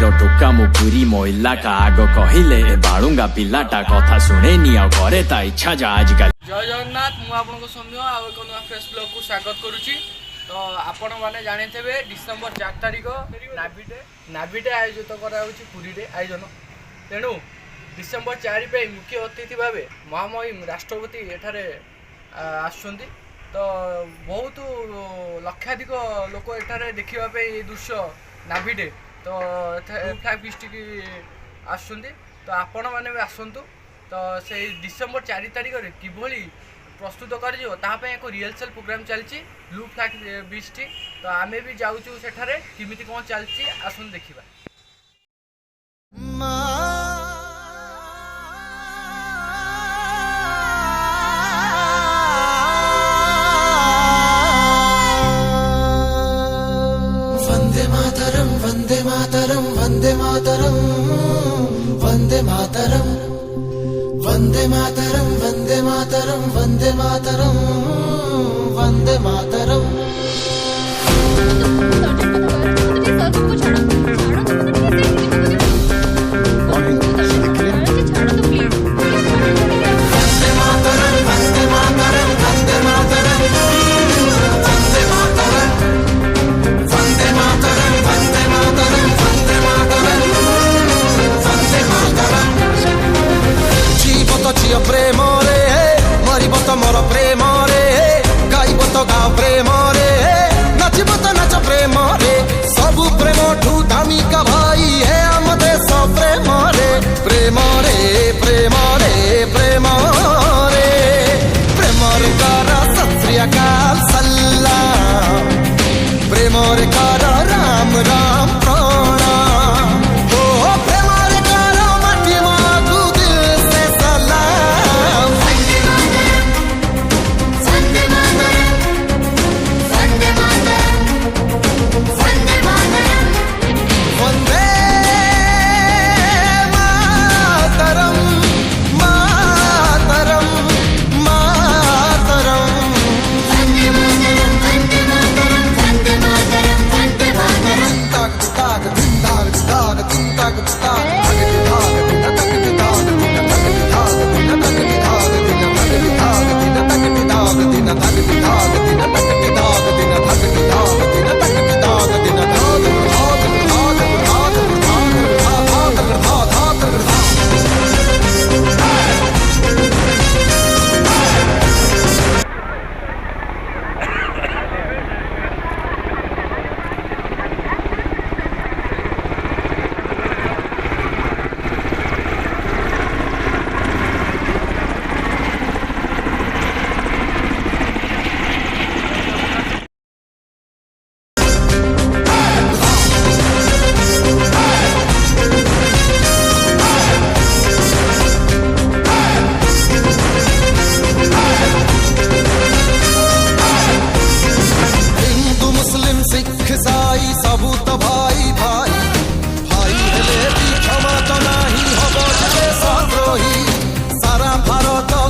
मारिल टोका मो पुरी मो इलाका आग कहले ए बाळुंगा पिलाटा कथा शुणेनी आ घरे ता इच्छा जा आजकल। जय जगन्नाथ मु आपनको सौम्य आ एक नया फ्रेश ब्लॉग को स्वागत करुच्ची। तो आपण मैंने जानिथे डिसेम्बर 4 तारिख नाभिडे आयोजित कराऊँगी पुरी रे आयोजन। तेणु डिसेम्बर 4 पे मुख्य अतिथि भाव महामहिम राष्ट्रपति एठारे आसुंती। तो बहुत लक्षाधिक लोक एठारे देखा दृश्य नाभिडे तो फ्लैग फिस्ट की आसुंती। तो आपण मैंने भी आसतु। तो से डिसेम्बर 4 तारिख में किभली प्रस्तुत कर एक रिहर्सल प्रोग्राम चलती ब्लू फ्लैग बीच। तो आमे भी जाऊँ सेठारे किमिति कौन चलती आसन देखा। वंदे मातरम वंदे मातरम वंदे मातरम वंदे मातरम वंदे मातरम वंदे मातरम वंदे मातरम। प्रेम रे मरब तो मोर प्रेम रे गाइब तो गाओ प्रेम रे नाचब तो नाच प्रेम रे सबु प्रेम ठू दामिका भाई है आम देश प्रेम रे प्रेम रे प्रेम रे प्रेम रे प्रेम रे कर सत श्री अकाल सलाम प्रेम रे कर राम राम प्रणाम।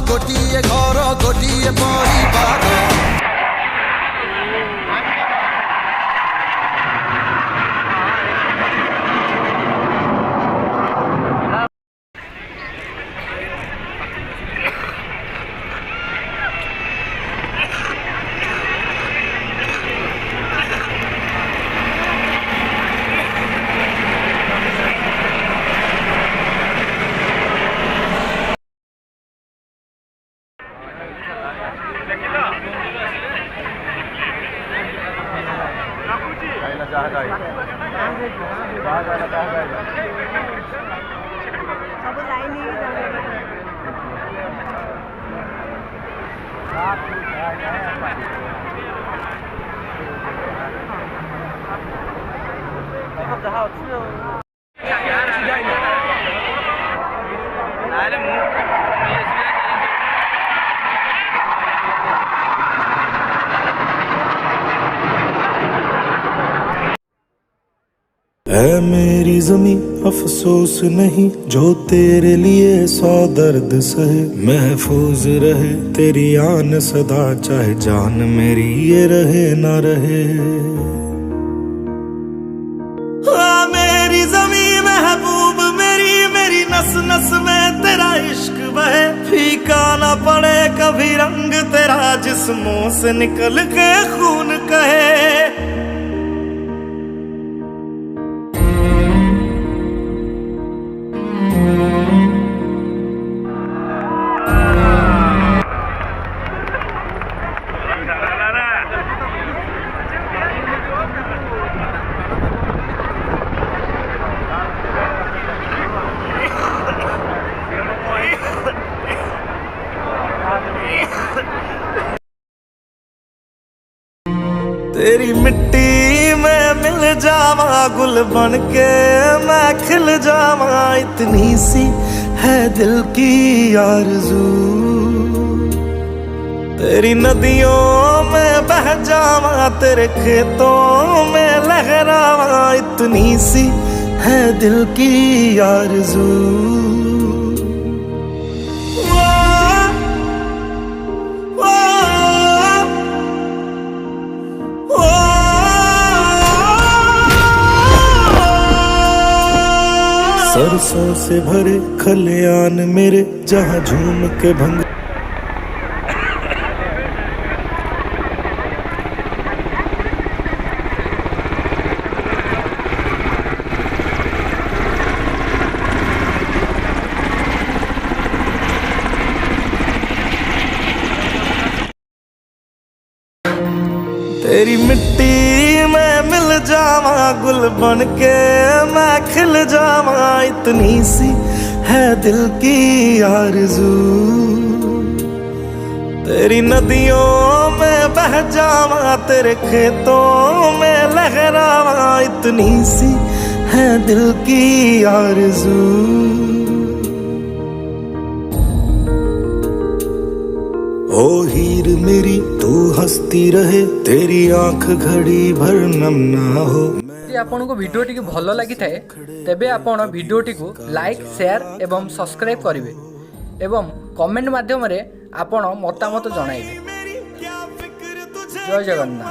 गोटिए घर गोटिए परिवार सब लाइन है मेरी ज़मीं अफसोस नहीं जो तेरे लिए 100 दर्द सहे, महफूज रहे तेरी आन सदा चाहे जान मेरी ये रहे ना रहे। मेरी ज़मीं मेरी नस नस में तेरा इश्क बहे, फीका ना पड़े कभी रंग तेरा, जिस्मों से निकल के खून कहे। तेरी मिट्टी में मिल जावा गुल बन के मैं खिल जावा, इतनी सी है दिल की आरज़ू। तेरी नदियों में बह जावा, तेरे खेतों में लहरावा, इतनी सी है दिल की आरज़ू। सरसों से भरे खलियान मेरे, जहाँ झूम के भंग तेरी मिट्टी में मिल जावा गुल बन के मैं खिल जावा, इतनी सी है दिल की आरज़ू। तेरी नदियों में बह जावा, तेरे खेतों में लहरावा, इतनी सी है दिल की आरज़ू। ओ हीर मेरी तू हंसती रहे, तेरी आंख घड़ी भर नम ना हो। यदि आपको भिडियोटी भल लगी थाए तेबे आपण भिडियोटी को लाइक शेयर एवं सब्सक्राइब करेंगे एवं कमेंट माध्यम रे आपण मतामत जणाइबे। जय जगन्नाथ।